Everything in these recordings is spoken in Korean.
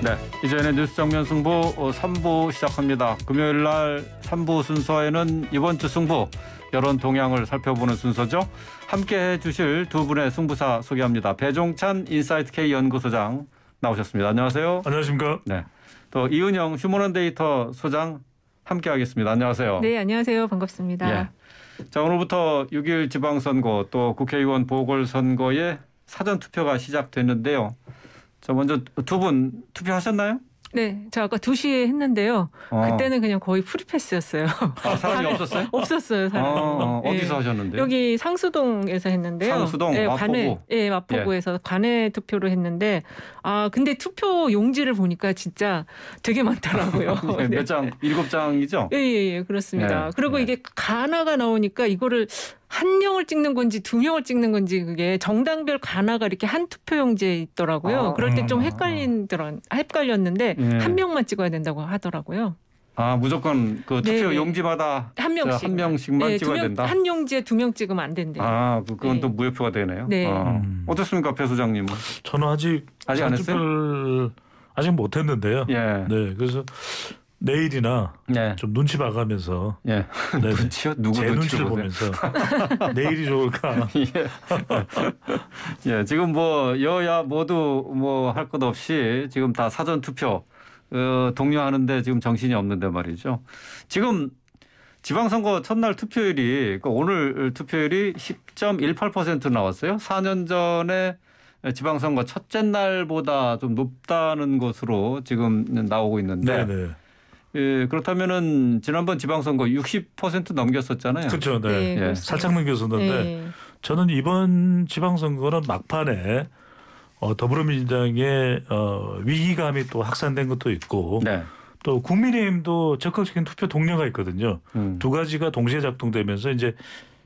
네, 이제는 뉴스 정면 승부 3부 시작합니다. 금요일 날 3부 순서에는 이번 주 승부 여론 동향을 살펴보는 순서죠. 함께해 주실 두 분의 승부사 소개합니다. 배종찬 인사이트 K 연구소장 나오셨습니다. 안녕하세요. 안녕하십니까. 네, 또 이은영 휴먼원데이터 소장 함께하겠습니다. 안녕하세요. 네, 안녕하세요. 반갑습니다. 예. 자, 오늘부터 6.1 지방선거 또 국회의원 보궐선거에 사전투표가 시작됐는데요. 자, 먼저 두 분 투표하셨나요? 네, 저 아까 2시에 했는데요. 그때는 그냥 거의 프리패스였어요. 아, 사람이 없었어요? 없었어요, 사람이. 어디서 하셨는데요? 여기 상수동에서 했는데요. 상수동, 네, 마포구. 네, 마포구에서 관내 투표로 했는데 근데 투표 용지를 보니까 진짜 되게 많더라고요. 네, 몇 장? 7장이죠? 예, 그렇습니다. 네, 그리고 네. 이게 가나가 나오니까 이거를 한 명을 찍는 건지 두 명을 찍는 건지 그게 정당별 가나가 이렇게 한 투표용지에 있더라고요. 그럴 때 좀 헷갈렸는데 한 명만 찍어야 된다고 하더라고요. 아, 무조건 그 투표 네네. 용지마다 한 명씩만 네, 찍어야 된다? 한 용지에 2명 찍으면 안 된대요. 아, 그건 네. 또 무효표가 되네요. 네. 어떻습니까, 배 소장님은? 저는 아직 안 했어요? 투표를 아직 못했는데요. 예. 네, 그래서 내일이나 예. 좀 눈치 봐가면서 예. 네, 눈치요? 누구 제 눈치를 보세요? 보면서 내일이 좋을까. 예, 지금 뭐 여야 모두 뭐 할 것 없이 지금 다 사전 투표 독려하는데 지금 정신이 없는데 말이죠. 지금 지방선거 첫날 투표율이 그러니까 오늘 투표율이 10.18% 나왔어요. 4년 전에 지방선거 첫째 날보다 좀 높다는 것으로 지금 나오고 있는데. 네네. 예, 그렇다면은 지난번 지방선거 60% 넘겼었잖아요. 그렇죠. 네. 네, 살짝 넘겼었는데 네. 저는 이번 지방선거는 막판에 더불어민주당의 위기감이 또 확산된 것도 있고 네. 또 국민의힘도 적극적인 투표 동료가 있거든요. 두 가지가 동시에 작동되면서 이제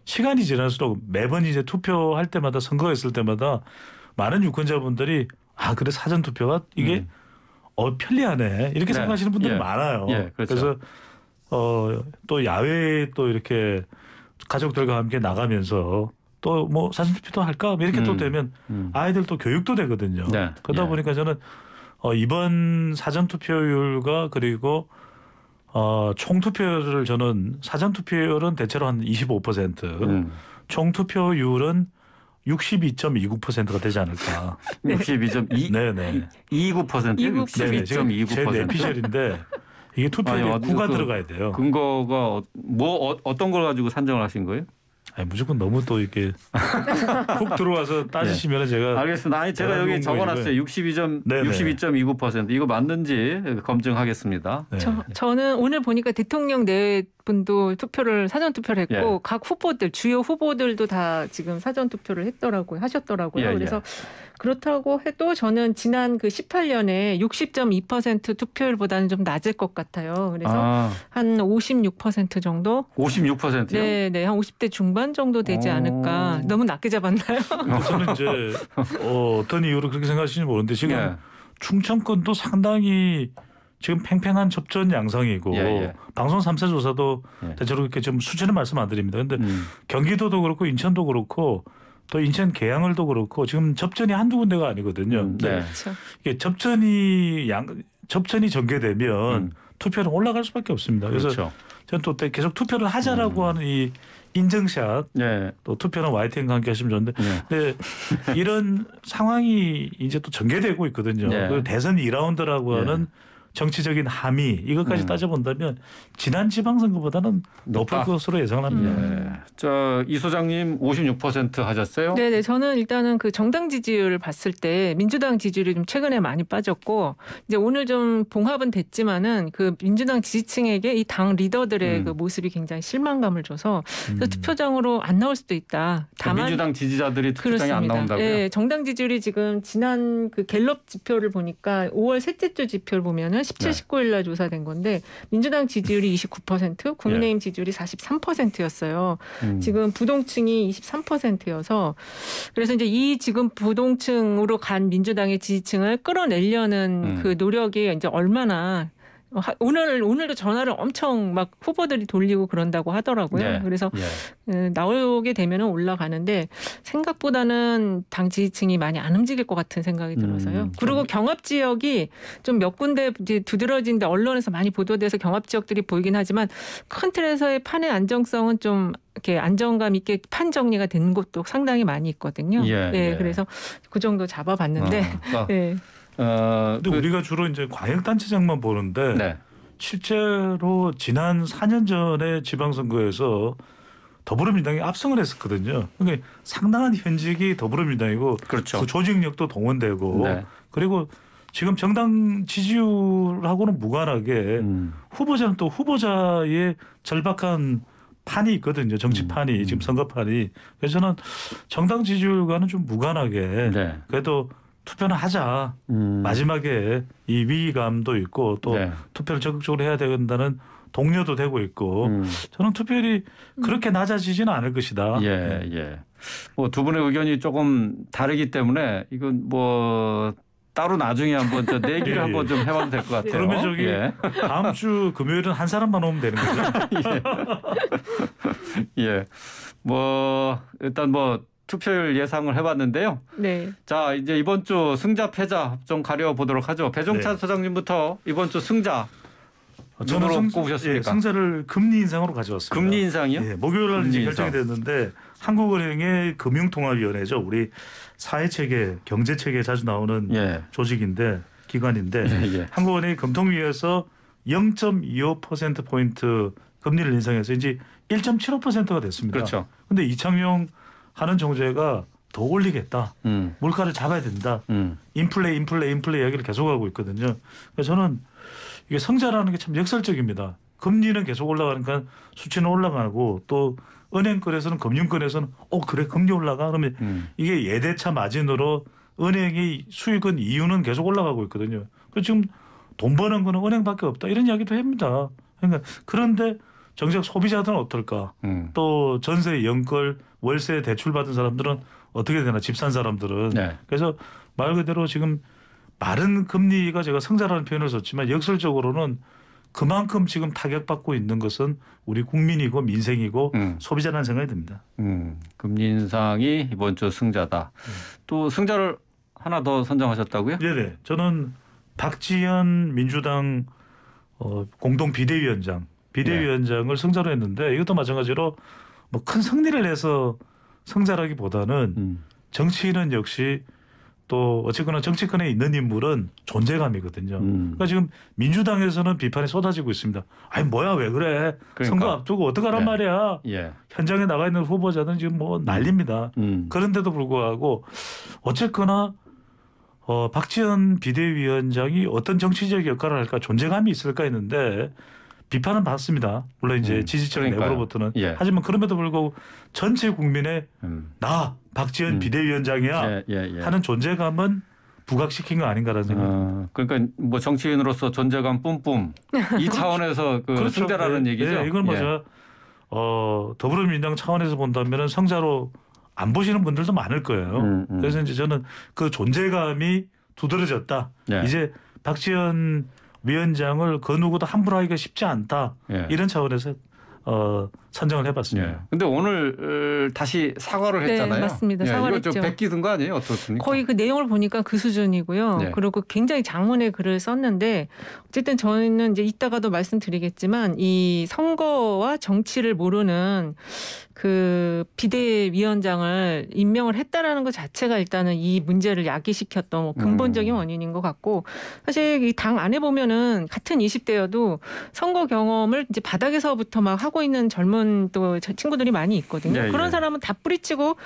시간이 지날수록 매번 이제 투표할 때마다 선거가 있을 때마다 많은 유권자분들이 그래 사전 투표가 이게 편리하네 이렇게 네. 생각하시는 분들이 많아요. 예, 그렇죠. 그래서 또 야외에 또 이렇게 가족들과 함께 나가면서 또 뭐 사전 투표도 할까 이렇게 또 되면 아이들 또 교육도 되거든요. 네. 그러다 예. 보니까 저는 이번 사전 투표율과 그리고 총 투표율을 저는 사전 투표율은 대체로 한 25%, 총 투표율은 62.29%가 되지 않을까. 62.2? 네네. 29%요? 62.29%. 제 내피셜인데 이게 투표율에 구가 들어가야 돼요. 근거가 어떤 걸 가지고 산정을 하신 거예요? 무조건 너무 또 이렇게 훅 들어와서 따지시면 제가 알겠습니다. 아니 제가 여기 적어놨어요. 62.29%. 이거 맞는지 검증하겠습니다. 네. 저는 오늘 보니까 대통령 네 분도 사전 투표를 했고 예. 각 후보들 주요 후보들도 다 지금 사전 투표를 하셨더라고요. 예, 그래서 그렇다고 해도 저는 지난 그 18년에 60.2% 투표율보다는 좀 낮을 것 같아요. 그래서 한 56% 정도? 56%요? 네, 한 50대 중반 정도 되지 않을까. 너무 낮게 잡았나요? 저는 이제 어떤 이유로 그렇게 생각하시는지 모르는데 지금 예. 충청권도 상당히 지금 팽팽한 접전 양상이고 방송 3사 조사도 대체로 이렇게 좀 수치는 말씀 안 드립니다. 그런데 경기도도 그렇고 인천도 그렇고 또 인천 계양을도 그렇고 지금 접전이 한두 군데가 아니거든요. 네. 그렇죠. 이게 접전이 전개되면 투표는 올라갈 수밖에 없습니다. 그래서 그렇죠. 저는 또 계속 투표를 하자라고 하는 이 인증샷 또 투표는 YTN과 함께 하시면 좋은데 근데 이런 상황이 이제 또 전개되고 있거든요. 그리고 대선 2라운드라고 하는 정치적인 함의 이것까지 따져본다면 지난 지방선거보다는 높을 것으로 예상을 합니다. 이 소장님 56% 하셨어요? 네네. 저는 일단은 그 정당 지지율을 봤을 때 민주당 지지율이 좀 최근에 많이 빠졌고 이제 오늘 좀 봉합은 됐지만은 그 민주당 지지층에게 이 당 리더들의 그 모습이 굉장히 실망감을 줘서 투표장으로 안 나올 수도 있다. 다만 민주당 지지자들이 투표장에 안 나온다고요? 네, 정당 지지율이 지금 지난 그 갤럽 지표를 보니까 5월 셋째 주 지표를 보면은 17, 19일 날 조사된 건데 민주당 지지율이 29%, 국민의힘 지지율이 43%였어요. 지금 부동층이 23%여서 그래서 이제 이 지금 부동층으로 간 민주당의 지지층을 끌어내려는 그 노력이 이제 얼마나 오늘도 전화를 엄청 막 후보들이 돌리고 그런다고 하더라고요. 네. 그래서 나오게 되면은 올라가는데 생각보다는 당 지지층이 많이 안 움직일 것 같은 생각이 들어서요. 그리고 경합 지역이 좀 몇 군데 이제 두드러진데 언론에서 많이 보도돼서 경합 지역들이 보이긴 하지만 큰 틀에서의 판의 안정성은 좀 이렇게 안정감 있게 판 정리가 된 곳도 상당히 많이 있거든요. 그래서 그 정도 잡아봤는데. 근데 우리가 주로 이제 광역단체장만 보는데 실제로 지난 4년 전에 지방선거에서 더불어민주당이 압승을 했었거든요. 그러니까 상당한 현직이 더불어민주당이고 그렇죠. 그 조직력도 동원되고 그리고 지금 정당 지지율하고는 무관하게 후보자는 또 후보자의 절박한 판이 있거든요. 정치판이 지금 선거판이. 그래서 저는 정당 지지율과는 좀 무관하게 그래도 투표는 하자. 마지막에 이 위기감도 있고 또 투표를 적극적으로 해야 된다는 동료도 되고 있고 저는 투표율이 그렇게 낮아지지는 않을 것이다. 뭐 두 분의 의견이 조금 다르기 때문에 이건 뭐 따로 나중에 한번 저 내기를 한번 좀 해봐도 될 것 같아요. 그러면 저기 다음 주 금요일은 한 사람만 오면 되는 거죠? 뭐 일단 뭐 투표율 예상을 해봤는데요. 자 이제 이번 주 승자 패자 좀 가려보도록 하죠. 배종찬 소장님부터 이번 주 승자 저는 꼽으셨습니까? 승자를 금리 인상으로 가져왔습니다. 금리 인상이요? 목요일 날 이제 결정이 됐는데 한국은행의 금융통합위원회죠. 우리 사회체계, 경제체계에 자주 나오는 조직인데 기관인데 한국은행이 금통위에서 0.25%포인트 금리를 인상해서 이제 1.75%가 됐습니다. 그렇죠. 그런데 이창용 하는 정제가 더 올리겠다. 물가를 잡아야 된다. 인플레 이야기를 계속하고 있거든요. 그래서 저는 이게 성자라는 게 참 역설적입니다. 금리는 계속 올라가니까 수치는 올라가고 또 은행권에서는 금융권에서는 그래 금리 올라가 그러면 이게 예대차 마진으로 은행의 수익은 이윤은 계속 올라가고 있거든요. 그래서 지금 돈 버는 거는 은행밖에 없다 이런 이야기도 합니다. 그러니까 그런데 정작 소비자들은 어떨까? 또 전세 연끌 월세 대출 받은 사람들은 어떻게 되나 집 산 사람들은. 그래서 말 그대로 지금 마른 금리가 제가 성자라는 표현을 썼지만 역설적으로는 그만큼 지금 타격받고 있는 것은 우리 국민이고 민생이고 소비자라는 생각이 듭니다. 금리 인상이 이번 주 승자다. 또 승자를 하나 더 선정하셨다고요? 네네. 저는 박지원 민주당 공동 비대위원장을 승자로 했는데 이것도 마찬가지로 뭐 큰 승리를 해서 승자라기보다는 정치인은 역시 또 어쨌거나 정치권에 있는 인물은 존재감이거든요. 그러니까 지금 민주당에서는 비판이 쏟아지고 있습니다. 아니 뭐야 왜 그래? 그러니까. 선거 앞두고 어떡하란 말이야. 현장에 나가 있는 후보자들은 지금 뭐 난립니다. 그런데도 불구하고 어쨌거나 박지원 비대위원장이 어떤 정치적 역할을 할까 존재감이 있을까 했는데 비판은 받습니다. 물론 이제 지지층 내부로부터는. 하지만 그럼에도 불구하고 전체 국민의 나 박지원 비대위원장이야 하는 존재감은 부각시킨 거 아닌가라는 생각입니다. 그러니까 뭐 정치인으로서 존재감 뿜뿜 이 차원에서 그 그렇죠. 승자라는 얘기죠. 이건 뭐죠? 더불어민주당 차원에서 본다면 성자로 안 보시는 분들도 많을 거예요. 그래서 이제 저는 그 존재감이 두드러졌다. 이제 박지원 위원장을 그 누구도 함부로 하기가 쉽지 않다. 이런 차원에서 선정을 해봤습니다. 근데 오늘 다시 사과를 했잖아요. 맞습니다. 사과를 했죠. 이거 좀 베끼는 거 아니에요? 어떻습니까? 거의 그 내용을 보니까 그 수준이고요. 그리고 굉장히 장문의 글을 썼는데 어쨌든 저는 이제 이따가도 말씀드리겠지만 이 선거와 정치를 모르는 그 비대위원장을 임명을 했다라는 것 자체가 일단은 이 문제를 야기시켰던 뭐 근본적인 원인인 것 같고 사실 이 당 안에 보면은 같은 20대여도 선거 경험을 이제 바닥에서부터 막 하고 있는 젊은 또 친구들이 많이 있거든요. 그런 사람은 다 뿌리치고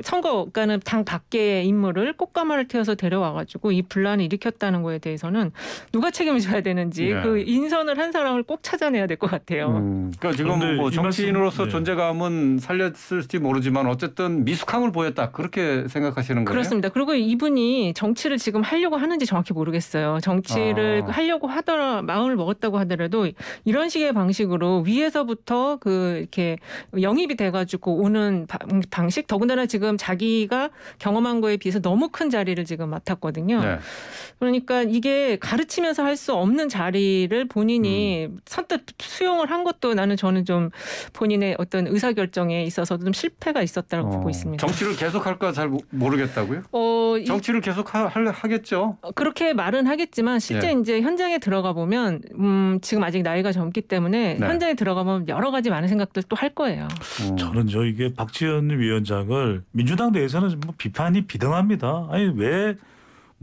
선거가는 당 밖의 인물을 꽃가마를 태워서 데려와가지고 이 분란을 일으켰다는 거에 대해서는 누가 책임을 져야 되는지 그 인선을 한 사람을 꼭 찾아내야 될 것 같아요. 그러니까 지금 뭐 정치인으로서 존재감은 살렸을지 모르지만 어쨌든 미숙함을 보였다 그렇게 생각하시는 거예요? 그렇습니다. 그리고 이분이 정치를 지금 하려고 하는지 정확히 모르겠어요. 정치를 하려고 하더라 마음을 먹었다고 하더라도 이런 식의 방식으로 위에서부터 그 이렇게 영입이 돼가지고 오는 방식 원칙 더군다나 지금 자기가 경험한 거에 비해서 너무 큰 자리를 지금 맡았거든요. 네. 그러니까 이게 가르치면서 할 수 없는 자리를 본인이 선뜻 수용을 한 것도 저는 좀 본인의 어떤 의사결정에 있어서도 좀 실패가 있었다고 보고 있습니다. 정치를 계속 할까 잘 모르겠다고요? 정치를 계속 하겠죠. 그렇게 말은 하겠지만 실제 이제 현장에 들어가 보면 지금 아직 나이가 젊기 때문에 현장에 들어가 보면 여러 가지 많은 생각들 또 할 거예요. 저는 이게 박지원 위원장을 민주당 내에서는 뭐 비판이 비등합니다. 아니 왜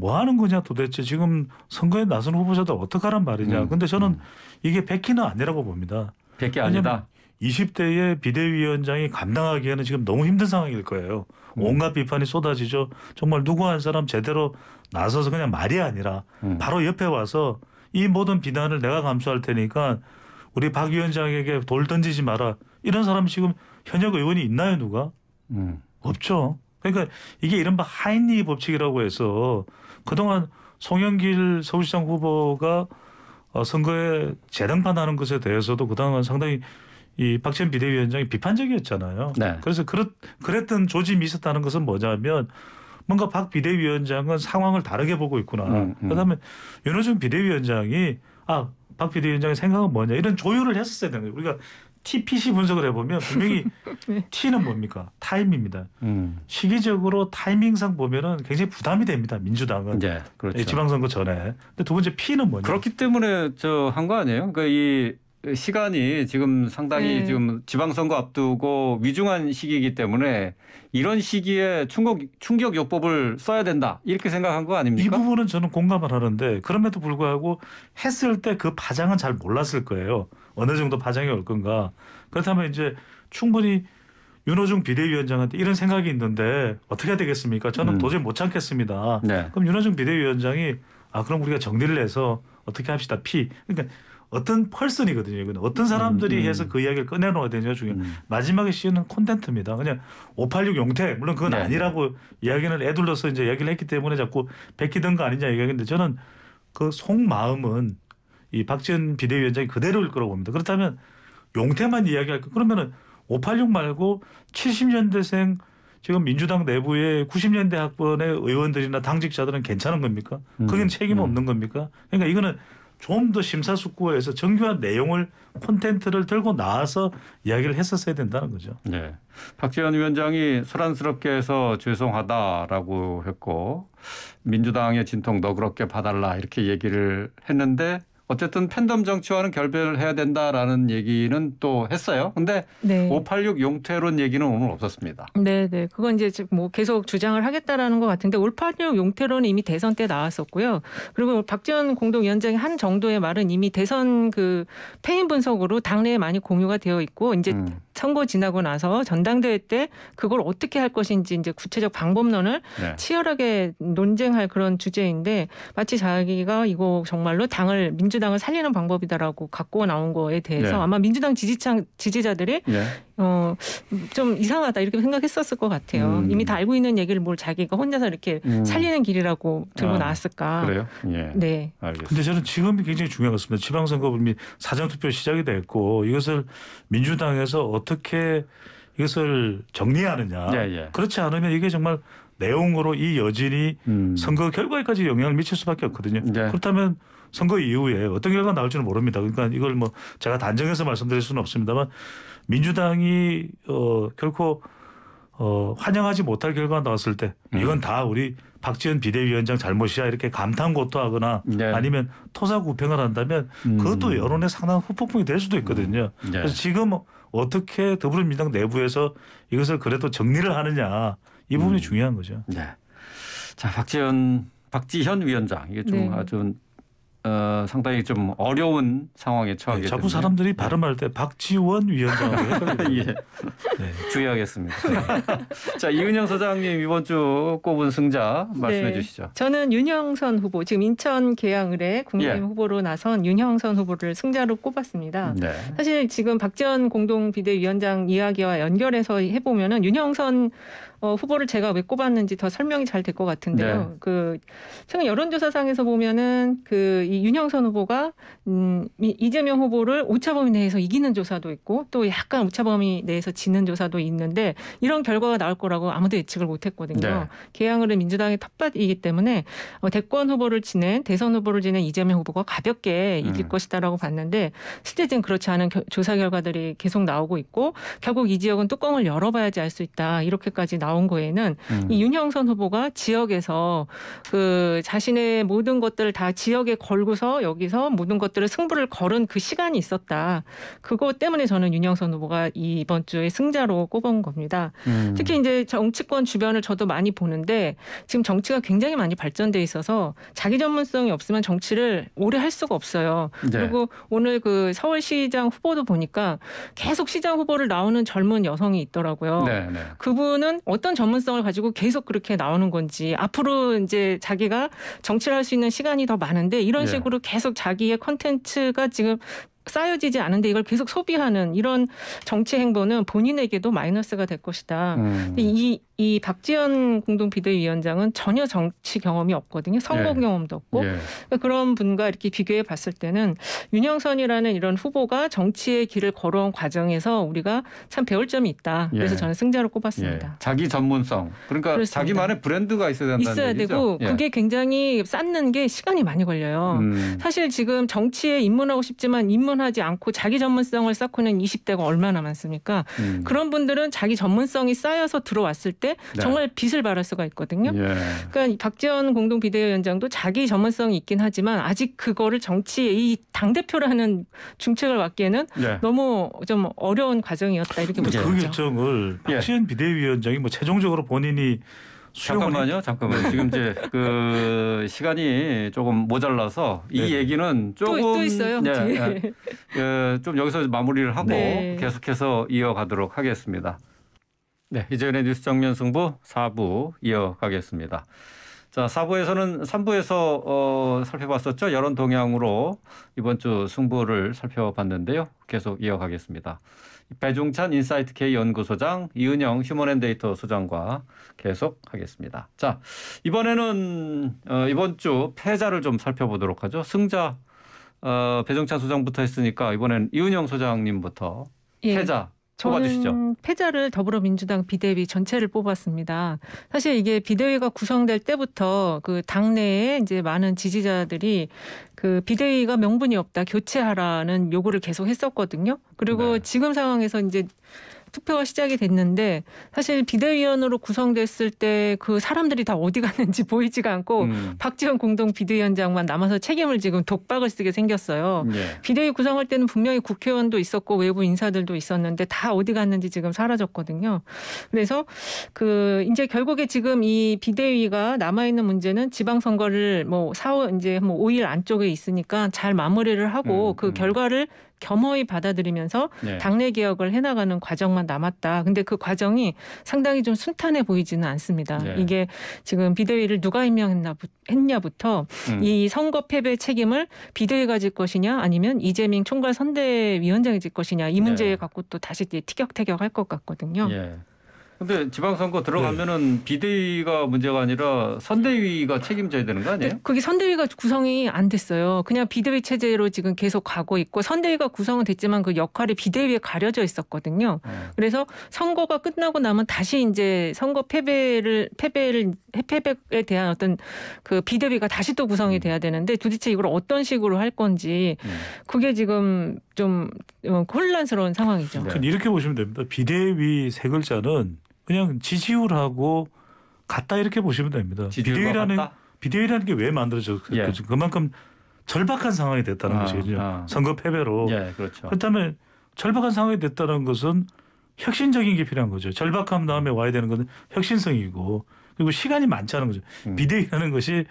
뭐 하는 거냐 도대체 지금 선거에 나선 후보자들 어떡하란 말이냐. 근데 저는 이게 100기는 아니라고 봅니다. 100기 아니다. 20대의 비대위원장이 감당하기에는 지금 너무 힘든 상황일 거예요. 온갖 비판이 쏟아지죠. 정말 누구 한 사람 제대로 나서서 그냥 말이 아니라 바로 옆에 와서 이 모든 비난을 내가 감수할 테니까 우리 박 위원장에게 돌 던지지 마라. 이런 사람 지금 현역 의원이 있나요 누가? 없죠. 그러니까 이게 이른바 하인리 법칙이라고 해서 그동안 송영길 서울시장 후보가 선거에 재당판하는 것에 대해서도 그동안 상당히 이 박지원 비대위원장이 비판적이었잖아요. 네. 그래서 그랬던 조짐이 있었다는 것은 뭐냐면 뭔가 박 비대위원장은 상황을 다르게 보고 있구나. 그다음에 윤호중 비대위원장이 박 비대위원장의 생각은 뭐냐 이런 조율을 했었어야 되는 거예요. 우리가 TPC 분석을 해보면 분명히 T는 뭡니까? 타임입니다. 시기적으로 타이밍상 보면은 굉장히 부담이 됩니다. 민주당은. 네, 그렇죠. 지방선거 전에. 근데 두 번째 P는 뭐냐? 그렇기 때문에 한 거 아니에요? 그러니까 이 시간이 지금 상당히 지금 지방선거 앞두고 위중한 시기이기 때문에 이런 시기에 충격 요법을 써야 된다 이렇게 생각한 거 아닙니까? 이 부분은 저는 공감을 하는데 그럼에도 불구하고 했을 때 그 파장은 잘 몰랐을 거예요. 어느 정도 파장이 올 건가. 그렇다면 이제 충분히 윤호중 비대위원장한테 이런 생각이 있는데 어떻게 해야 되겠습니까? 저는 도저히 못 참겠습니다. 네. 그럼 윤호중 비대위원장이 그럼 우리가 정리를 해서 어떻게 합시다. 그러니까 어떤 펄슨이거든요. 이건 어떤 사람들이 해서 그 이야기를 꺼내놓아야 되냐 중요해요. 마지막에 씌우는 콘텐츠입니다. 그냥 586 용태 물론 그건 아니라고 이야기를 애둘러서 이제 이야기를 했기 때문에 자꾸 베끼던 거 아니냐 이야기인데 저는 그 속마음은 이 박지원 비대위원장이 그대로일 거라고 봅니다. 그렇다면 용태만 이야기할 거 그러면은 586 말고 70년대생 지금 민주당 내부의 90년대 학번의 의원들이나 당직자들은 괜찮은 겁니까? 거기는 책임 없는 겁니까? 그러니까 이거는 좀 더 심사숙고해서 정교한 내용을 콘텐츠를 들고 나와서 이야기를 했었어야 된다는 거죠. 네, 박지원 위원장이 소란스럽게 해서 죄송하다라고 했고 민주당의 진통 너그럽게 봐달라 이렇게 얘기를 했는데 어쨌든 팬덤 정치와는 결별해야 된다라는 얘기는 또 했어요. 근데 586 용태론 얘기는 오늘 없었습니다. 네. 그건 이제 뭐 계속 주장을 하겠다라는 것 같은데 586 용태론은 이미 대선 때 나왔었고요. 그리고 박지원 공동위원장이 한 정도의 말은 이미 대선 그 패인 분석으로 당내에 많이 공유가 되어 있고 이제 선거 지나고 나서 전당대회 때 그걸 어떻게 할 것인지 이제 구체적 방법론을 치열하게 논쟁할 그런 주제인데 마치 자기가 이거 정말로 민주당을 살리는 방법이다라고 갖고 나온 거에 대해서 아마 민주당 지지자들이 좀 이상하다 이렇게 생각했었을 것 같아요. 이미 다 알고 있는 얘기를 뭘 자기가 혼자서 이렇게 살리는 길이라고 들고 나왔을까. 그래요? 네. 알겠습니다. 근데 저는 지금이 굉장히 중요한 것 같습니다. 지방선거 이미 사전투표 시작이 됐고 이것을 민주당에서 어떻게 이것을 정리하느냐. 그렇지 않으면 이게 정말 내용으로 이 여진이 선거 결과에까지 영향을 미칠 수밖에 없거든요. 그렇다면 선거 이후에 어떤 결과가 나올지는 모릅니다. 그러니까 이걸 뭐 제가 단정해서 말씀드릴 수는 없습니다만 민주당이 결코 환영하지 못할 결과가 나왔을 때 이건 다 우리 박지원 비대위원장 잘못이야 이렇게 감탄고토하거나 아니면 토사구팽을 한다면 그것도 여론의 상당한 후폭풍이 될 수도 있거든요. 그래서 지금 어떻게 더불어민주당 내부에서 이것을 그래도 정리를 하느냐 이 부분이 중요한 거죠. 네. 자, 박지현 위원장 이게 좀 아주 상당히 좀 어려운 상황에 처하게 됩니다. 자꾸 사람들이 발음할 때 박지원 위원장으로 주의하겠습니다. 자, 이은영 소장님 이번 주 꼽은 승자 말씀해 주시죠. 저는 윤형선 후보 지금 인천 계양을에 국민의힘 후보로 나선 윤형선 후보를 승자로 꼽았습니다. 사실 지금 박지원 공동비대위원장 이야기와 연결해서 해보면은 윤형선 후보를 제가 왜 꼽았는지 더 설명이 잘 될 것 같은데요. 그 최근 여론조사상에서 보면은 이 윤영선 후보가 이재명 후보를 오차범위 내에서 이기는 조사도 있고 또 약간 오차범위 내에서 지는 조사도 있는데 이런 결과가 나올 거라고 아무도 예측을 못했거든요. 개항을은 민주당의 텃밭이기 때문에 대권 후보를 지낸 대선 후보를 지낸 이재명 후보가 가볍게 이길 것이다라고 봤는데 실제 지금 그렇지 않은 조사 결과들이 계속 나오고 있고 결국 이 지역은 뚜껑을 열어봐야지 알 수 있다 이렇게까지 나온 거에는 이 윤영선 후보가 지역에서 그 자신의 모든 것들을 다 지역에 걸고서 여기서 모든 것들을 승부를 걸은 그 시간이 있었다. 그것 때문에 저는 윤영선 후보가 이번 주에 승자로 꼽은 겁니다. 특히 이제 정치권 주변을 저도 많이 보는데 지금 정치가 굉장히 많이 발전돼 있어서 자기 전문성이 없으면 정치를 오래 할 수가 없어요. 그리고 오늘 그 서울시장 후보도 보니까 계속 시장 후보를 나오는 젊은 여성이 있더라고요. 그분은 어떤 전문성을 가지고 계속 그렇게 나오는 건지 앞으로 이제 자기가 정치를 할 수 있는 시간이 더 많은데 이런 식으로 계속 자기의 콘텐츠가 지금 쌓여지지 않은데 이걸 계속 소비하는 이런 정치 행보는 본인에게도 마이너스가 될 것이다. 이 박지원 공동비대위원장은 전혀 정치 경험이 없거든요. 선거 경험도 없고. 그러니까 그런 분과 이렇게 비교해 봤을 때는 윤영선이라는 이런 후보가 정치의 길을 걸어온 과정에서 우리가 참 배울 점이 있다. 그래서 저는 승자로 꼽았습니다. 자기 전문성. 그러니까 그렇습니다. 자기만의 브랜드가 있어야 된다는 있어야 얘기죠? 되고 그게 굉장히 쌓는 게 시간이 많이 걸려요. 사실 지금 정치에 입문하고 싶지만 입문하지 않고 자기 전문성을 쌓고는 20대가 얼마나 많습니까? 그런 분들은 자기 전문성이 쌓여서 들어왔을 때 정말 빛을 발할 수가 있거든요. 그러니까 박지원 공동비대위원장도 자기 전문성이 있긴 하지만 아직 그거를 정치의 이 당대표라는 중책을 맡기에는 너무 좀 어려운 과정이었다 이렇게 보죠. 그 결정을 박지원 비대위원장이 뭐 최종적으로 본인이 잠깐만요. 지금 이제 그 시간이 조금 모자라서 이 얘기는 조금 또 있어요. 좀 여기서 마무리를 하고 계속해서 이어가도록 하겠습니다. 네, 이재현의 뉴스 정면 승부 4부 이어가겠습니다. 자, 4부에서는 3부에서 살펴봤었죠. 여론 동향으로 이번 주 승부를 살펴봤는데요. 계속 이어가겠습니다. 배종찬 인사이트 K 연구소장, 이은영 휴먼앤데이터 소장과 계속하겠습니다. 자, 이번에는 이번 주 패자를 좀 살펴보도록 하죠. 승자 배종찬 소장부터 했으니까 이번엔 이은영 소장님부터 패자. 저는 패자를 더불어민주당 비대위 전체를 뽑았습니다. 사실 이게 비대위가 구성될 때부터 그 당내에 이제 많은 지지자들이 그 비대위가 명분이 없다, 교체하라는 요구를 계속 했었거든요. 그리고 지금 상황에서 이제 투표가 시작이 됐는데 사실 비대위원으로 구성됐을 때 그 사람들이 다 어디 갔는지 보이지가 않고 박지원 공동 비대위원장만 남아서 책임을 지금 독박을 쓰게 생겼어요. 비대위 구성할 때는 분명히 국회의원도 있었고 외부 인사들도 있었는데 다 어디 갔는지 지금 사라졌거든요. 그래서 그 이제 결국에 지금 이 비대위가 남아 있는 문제는 지방선거를 뭐 5일 안쪽에 있으니까 잘 마무리를 하고 그 결과를 겸허히 받아들이면서 당내 개혁을 해나가는 과정만 남았다. 근데 그 과정이 상당히 좀 순탄해 보이지는 않습니다. 이게 지금 비대위를 누가 임명했냐부터 이 선거 패배 책임을 비대위가 질 것이냐 아니면 이재명 총괄 선대위원장이 질 것이냐 이 문제에 갖고 또 다시 티격태격할 것 같거든요. 근데 지방선거 들어가면은 비대위가 문제가 아니라 선대위가 책임져야 되는 거 아니에요? 그게 선대위가 구성이 안 됐어요. 그냥 비대위 체제로 지금 계속 가고 있고 선대위가 구성은 됐지만 그 역할이 비대위에 가려져 있었거든요. 그래서 선거가 끝나고 나면 다시 이제 선거 패배에 대한 어떤 그 비대위가 다시 또 구성이 돼야 되는데 도대체 이걸 어떤 식으로 할 건지 그게 지금 좀 혼란스러운 상황이죠. 이렇게 보시면 됩니다. 비대위 세 글자는 그냥 지지율하고 같다 이렇게 보시면 됩니다. 비대위라는 게 왜 만들어졌을까? 그만큼 절박한 상황이 됐다는 것이죠. 선거 패배로. 그렇죠. 그렇다면 절박한 상황이 됐다는 것은 혁신적인 게 필요한 거죠. 절박함 다음에 와야 되는 것은 혁신성이고 그리고 시간이 많지 않은 거죠. 비대위라는 것이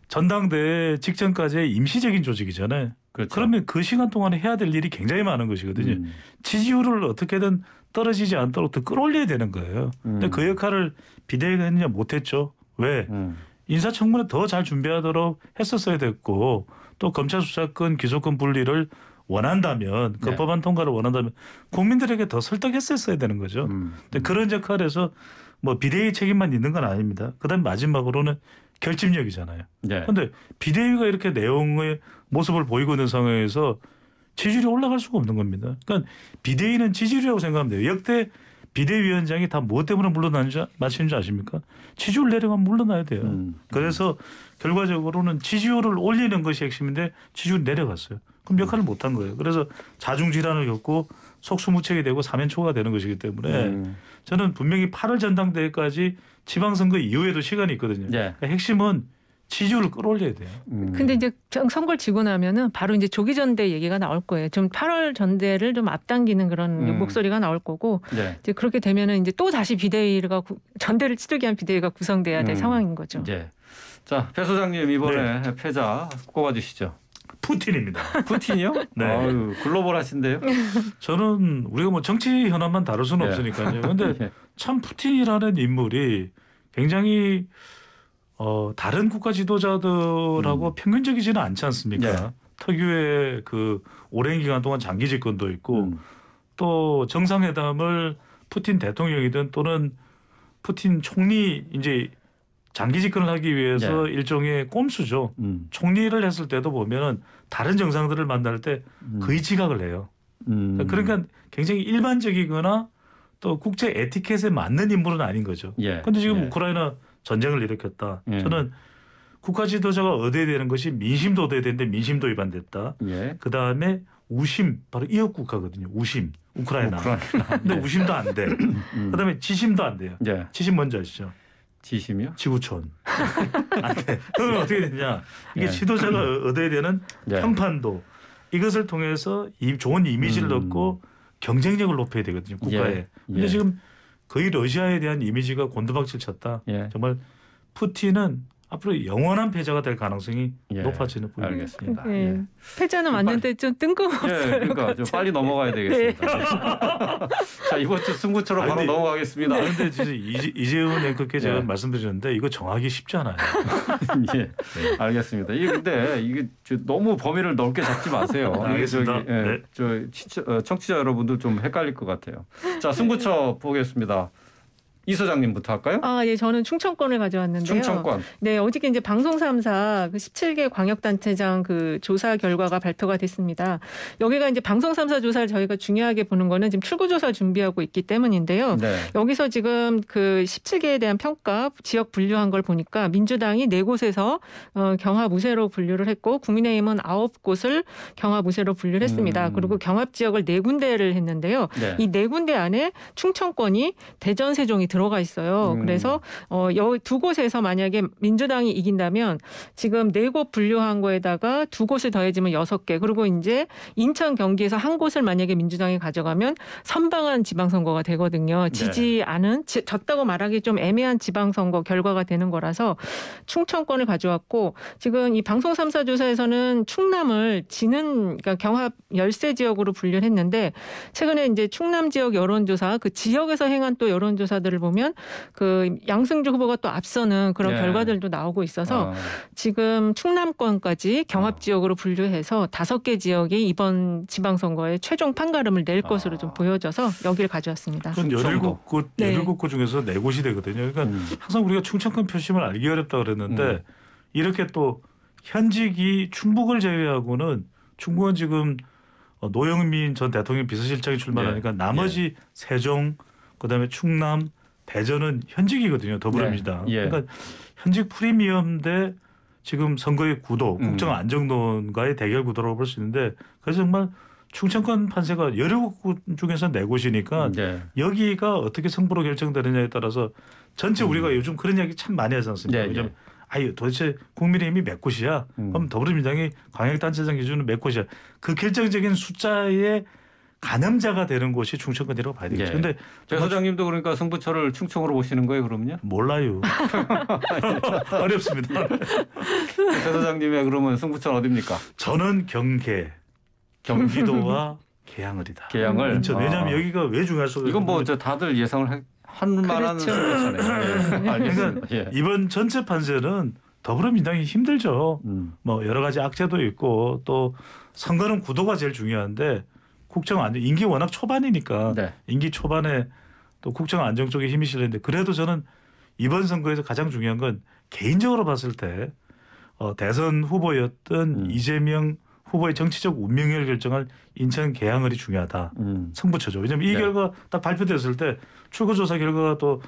전당대회 직전까지의 임시적인 조직이잖아요. 그러면 그 시간 동안에 해야 될 일이 굉장히 많은 것이거든요. 지지율을 어떻게든 떨어지지 않도록 더 끌어올려야 되는 거예요. 근데 그 역할을 비대위가 했느냐 못했죠. 왜? 인사청문회 더 잘 준비하도록 했었어야 됐고 또 검찰 수사권 기소권 분리를 원한다면 그 법안 통과를 원한다면 국민들에게 더 설득했었어야 되는 거죠. 근데 그런 역할에서 뭐 비대위 책임만 있는 건 아닙니다. 그다음 마지막으로는 결집력이잖아요. 그런데 비대위가 이렇게 내용의 모습을 보이고 있는 상황에서 지지율이 올라갈 수가 없는 겁니다. 그러니까 비대위는 지지율이라고 생각하면 돼요. 역대 비대위원장이 다 무엇 때문에 물러나는지 마치는 줄 아십니까? 지지율 내려가면 물러나야 돼요. 그래서 결과적으로는 지지율을 올리는 것이 핵심인데 지지율이 내려갔어요. 그럼 역할을 못한 거예요. 그래서 자중질환을 겪고 속수무책이 되고 사면초가 되는 것이기 때문에 저는 분명히 8월 전당대회까지 지방선거 이후에도 시간이 있거든요. 그러니까 핵심은 지지율을 끌어올려야 돼요. 근데 이제 선거를 지고 나면은 바로 이제 조기 전대 얘기가 나올 거예요. 좀 8월 전대를 좀 앞당기는 그런 목소리가 나올 거고 이제 그렇게 되면은 이제 또 다시 비대위가 전대를 치르기 위한 비대위가 구성돼야 될 상황인 거죠. 자, 배 소장님 이번에 패자 꼽아주시죠. 푸틴입니다. 푸틴이요? 네. 아유, 글로벌하신데요? 저는 우리가 뭐 정치 현안만 다룰 수는 없으니까요. 그런데 참 푸틴이라는 인물이 굉장히 다른 국가 지도자들하고 평균적이지는 않지 않습니까? 특유의 그 오랜 기간 동안 장기 집권도 있고 또 정상회담을 푸틴 대통령이든 또는 푸틴 총리 이제 장기 집권을 하기 위해서 일종의 꼼수죠. 총리를 했을 때도 보면은 다른 정상들을 만날 때 거의 지각을 해요. 그러니까 굉장히 일반적이거나 또 국제 에티켓에 맞는 인물은 아닌 거죠. 그런데 지금 우크라이나 전쟁을 일으켰다. 저는 국가 지도자가 얻어야 되는 것이 민심도 얻어야 되는데 민심도 위반됐다. 그다음에 우심 바로 이웃 국가거든요. 우심 우크라이나. 근데 우심도 안 돼. 그다음에 지심도 안 돼요. 지심 뭔지 아시죠? 지심이요? 지구촌. 안 돼. 그러면 어떻게 되냐? 이게 지도자가 얻어야 되는 평판도 이것을 통해서 좋은 이미지를 얻고 경쟁력을 높여야 되거든요. 국가에. 근데 지금 거의 러시아에 대한 이미지가 곤두박질 쳤다. 정말 푸틴은 앞으로 영원한 패자가 될 가능성이 높아지는 보입니다. 알겠습니다. 패자는 맞는데 좀 뜬금없어요. 그러니까 좀 빨리 넘어가야 되겠습니다. 자, 이번 주 승부처럼 바로 넘어가겠습니다. 그런데 진짜 이재훈 앵커께 제가 말씀드렸는데 이거 정하기 쉽지 않아요. 알겠습니다. 근데 이게 너무 범위를 넓게 잡지 마세요. 알겠습니다. 청취자 여러분들 좀 헷갈릴 것 같아요. 자, 승부처 보겠습니다. 이 소장님부터 할까요? 저는 충청권을 가져왔는데요. 충청권. 네, 어저께 이제 방송 3사 그 17개 광역단체장 그 조사 결과가 발표가 됐습니다. 여기가 이제 방송 3사 조사를 저희가 중요하게 보는 거는 지금 출구조사 준비하고 있기 때문인데요. 여기서 지금 그 17개에 대한 평가 지역 분류한 걸 보니까 민주당이 4곳에서 경합우세로 분류를 했고 국민의힘은 9곳을 경합우세로 분류를 했습니다. 그리고 경합지역을 4군데를 했는데요. 이 4군데 안에 충청권이 대전, 세종이 들어가 있어요. 그래서 여기 2곳에서 만약에 민주당이 이긴다면 지금 4곳 분류한 거에다가 2곳을 더해지면 6개. 그리고 이제 인천, 경기에서 1곳을 만약에 민주당이 가져가면 선방한 지방선거가 되거든요. 지지 않은 졌다고 말하기 좀 애매한 지방선거 결과가 되는 거라서 충청권을 가져왔고 지금 이 방송 3사 조사에서는 충남을 그러니까 경합 열세 지역으로 분류를 했는데 최근에 이제 충남 지역 여론조사 그 지역에서 행한 또 여론조사들을 보면 그 양승주 후보가 또 앞서는 그런 결과들도 나오고 있어서 지금 충남권까지 경합 지역으로 분류해서 5개 지역이 이번 지방선거에 최종 판가름을 낼 것으로 좀 보여져서 여기를 가져왔습니다. 17곳 중에서 4곳이 되거든요. 그러니까 항상 우리가 충청권 표심을 알기 어렵다 그랬는데 이렇게 또 현직이 충북을 제외하고는 충북은 지금 노영민 전 대통령 비서실장이 출마하니까 나머지 세종 그다음에 충남 대전은 현직이거든요. 더불어민주당. 그러니까 현직 프리미엄 대 지금 선거의 구도, 국정 안정론과의 대결 구도라고 볼 수 있는데 그래서 정말 충청권 판세가 17곳 중에서 4곳이니까 여기가 어떻게 승부로 결정되느냐에 따라서 전체 우리가 요즘 그런 이야기 참 많이 하지 않습니까? 왜냐하면 도대체 국민의힘이 몇 곳이야? 그럼 더불어민주당이 광역단체장 기준은 몇 곳이야? 그 결정적인 숫자의 가늠자가 되는 곳이 충청권이라고 봐야 되겠죠. 그런데 배 소장님도 그러니까 승부처를 충청으로 보시는 거예요, 그러면요? 몰라요. 어렵습니다. 배 소장님의 그러면 승부처는 어디입니까? 저는 경기도와 계양을이다. 계양을. 왜냐하면 여기가 왜 중요할까? 이건 뭐 다들 예상을 한 만한 승부처네요. 그러니까 이번 전체 판세는 더불어민주당이 힘들죠. 뭐 여러 가지 악재도 있고 또 선거는 구도가 제일 중요한데 국정 안정 임기 워낙 초반이니까 임기 초반에 또 국정 안정 쪽에 힘이 실렸는데 그래도 저는 이번 선거에서 가장 중요한 건 개인적으로 봤을 때 대선 후보였던 이재명 후보의 정치적 운명을 결정할 인천 계양을이 중요하다. 승부처죠. 왜냐하면 이 결과 딱 발표됐을 때 출구조사 결과가 또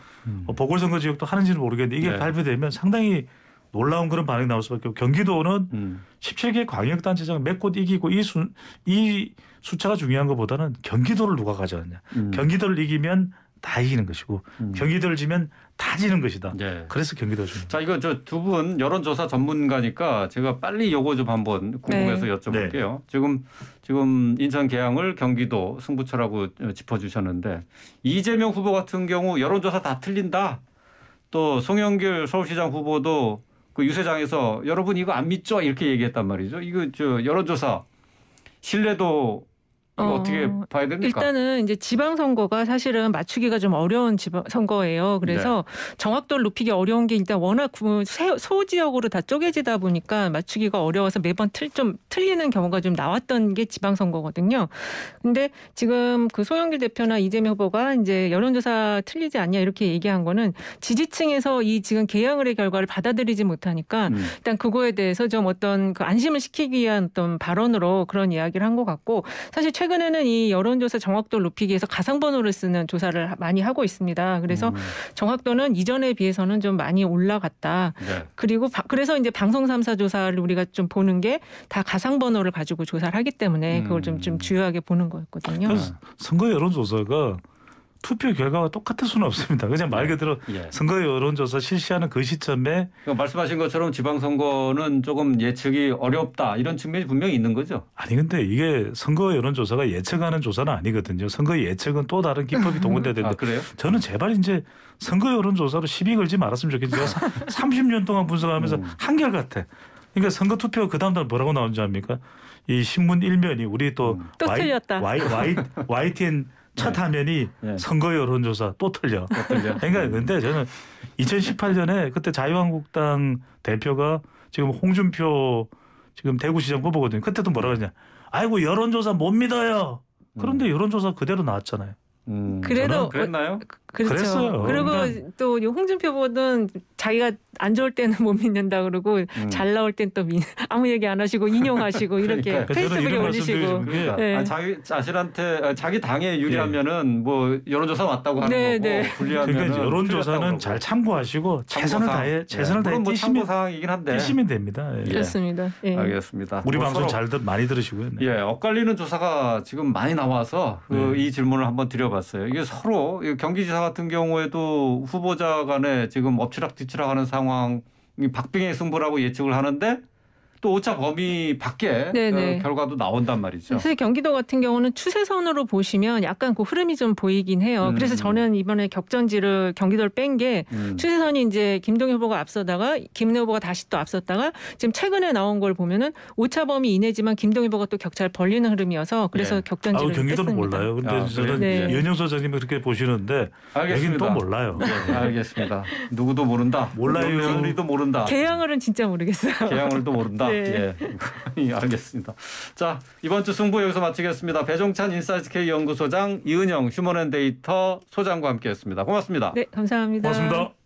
보궐선거 지역도 하는지는 모르겠는데 이게 발표되면 상당히 놀라운 그런 반응이 나올 수밖에 없고 경기도는 17개 광역단체장 몇 곳 이기고 이 숫자가 중요한 것보다는 경기도를 누가 가져왔냐. 경기도를 이기면 다 이기는 것이고 경기도를 지면 다 지는 것이다. 그래서 경기도가 중요합니다. 자, 이거 저 두 분 여론조사 전문가니까 제가 빨리 요거 좀 한번 궁금해서 여쭤볼게요. 지금 인천 계양을 경기도 승부처라고 짚어주셨는데 이재명 후보 같은 경우 여론조사 다 틀린다. 또 송영길 서울시장 후보도 그 유세장에서 여러분 이거 안 믿죠? 이렇게 얘기했단 말이죠. 이거 저 여론조사 신뢰도 이거 어떻게 봐야 됩니까? 일단은 이제 지방선거가 사실은 맞추기가 좀 어려운 선거예요. 그래서 정확도를 높이기 어려운 게 일단 워낙 소지역으로 다 쪼개지다 보니까 맞추기가 어려워서 매번 좀 틀리는 경우가 좀 나왔던 게 지방선거거든요. 근데 지금 그 송영길 대표나 이재명 후보가 이제 여론조사 틀리지 않냐 이렇게 얘기한 거는 지지층에서 이 지금 계양을의 결과를 받아들이지 못하니까 일단 그거에 대해서 좀 어떤 그 안심을 시키기 위한 어떤 발언으로 그런 이야기를 한 것 같고 사실 최근에는 이 여론조사 정확도를 높이기 위해서 가상번호를 쓰는 조사를 많이 하고 있습니다. 그래서 정확도는 이전에 비해서는 좀 많이 올라갔다. 그리고 그래서 이제 방송 3사 조사를 우리가 좀 보는 게 다 가상번호를 가지고 조사를 하기 때문에 그걸 좀 중요하게 보는 거였거든요. 선거 여론조사가 투표 결과가 똑같을 수는 없습니다. 그냥 말 그대로 선거 여론조사 실시하는 그 시점에 말씀하신 것처럼 지방선거는 조금 예측이 어렵다 이런 측면이 분명히 있는 거죠. 아니 근데 이게 선거 여론조사가 예측하는 조사는 아니거든요. 선거 예측은 또 다른 기법이 동원돼야 되는데 그래요? 저는 제발 이제 선거 여론조사로 시비 걸지 말았으면 좋겠어요. 30년 동안 분석하면서 한결같아. 그러니까 선거 투표 그 다음 날 뭐라고 나오는지 압니까? 이 신문 일면이 우리 또 틀렸다. YTN 첫 화면이 선거 여론조사 또 틀려. 그러니까 근데 저는 2018년에 그때 자유한국당 대표가 지금 홍준표 지금 대구시장 후보거든요. 그때도 뭐라고 했냐. 아이고 여론조사 못 믿어요. 그런데 여론조사 그대로 나왔잖아요. 그래도 그랬나요? 그렇죠. 그랬어요. 그리고 그러니까. 또 홍준표 후보는 자기가 안 좋을 때는 못 믿는다 그러고 잘 나올 땐 또 아무 얘기 안 하시고 인용하시고 이렇게 페이스북에 올리시고. 그러니까 자기 자신한테 자기 당에 유리하면은 뭐 여론조사 맞다고 하는 거고 불리하면 그러니까 여론조사는 잘 참고하시고 최선을 다해 뭐 참고 사항이긴 한데 뛰시면 됩니다. 그렇습니다. 알겠습니다. 우리 방송 많이 들으시고요. 엇갈리는 조사가 지금 많이 나와서 이 질문을 한번 드려봤어요. 이게 서로 경기지사 같은 경우에도 후보자 간에 지금 엎치락뒤치락하는 상황이 박빙의 승부라고 예측을 하는데 또 오차 범위 밖에 결과도 나온단 말이죠. 사실 경기도 같은 경우는 추세선으로 보시면 약간 그 흐름이 좀 보이긴 해요. 그래서 저는 이번에 격전지를 경기도를 뺀 게 추세선이 이제 김동연 후보가 앞서다가 김은혜 후보가 다시 또 앞섰다가 지금 최근에 나온 걸 보면은 오차 범위 이내지만 김동연 후보가 또 격차를 벌리는 흐름이어서 그래서 격전지를 경기도는 뺐습니다. 몰라요. 근데 저는 연영 소장님이 그렇게 보시는데 여기는 또 몰라요. 알겠습니다. 누구도 모른다. 몰라요. 우리도 모른다. 계양을은 진짜 모르겠어요. 계양을도 모른다. 알겠습니다. 자, 이번 주 승부 여기서 마치겠습니다. 배종찬 인사이트K 연구소장, 이은영 휴먼앤데이터 소장과 함께했습니다. 고맙습니다. 네, 감사합니다. 고맙습니다.